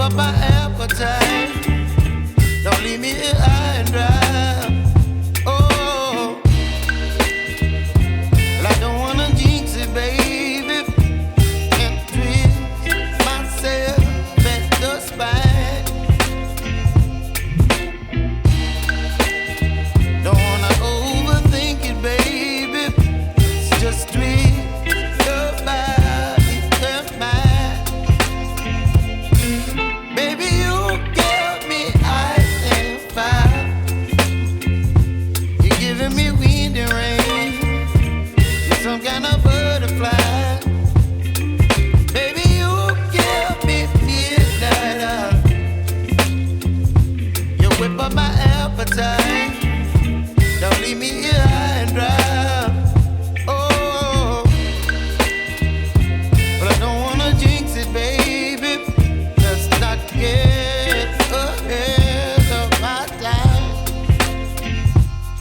up my appetite. Don't leave me here high and dry. Oh, well, I don't wanna jinx it, baby, and twist myself at the spine. Don't wanna overthink it, baby. It's just twist your body and mine. Baby, you give me ice and fire. You're giving me wind and rain. You're some kind of butterfly. Baby, you give me midnight. You whip up my appetite. Don't leave me here high and dry. Oh, but I don't wanna jinx it, baby. Let's not get ahead of my time.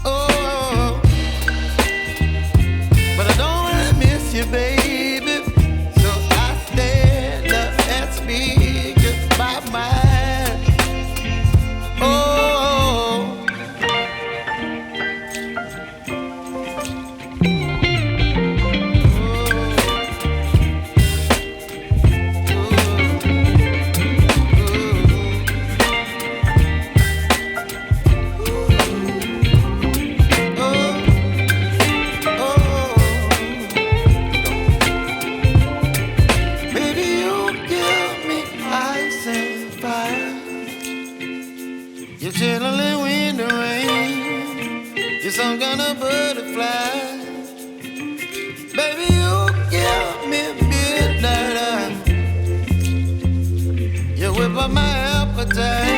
Oh, but I don't wanna miss you, baby. So I stand up and speak my mind. Oh. Baby, you give me ice and fire. You're chilling wind and rain. You're some kind of butterfly. Baby, you give me midnight. You whip up my appetite.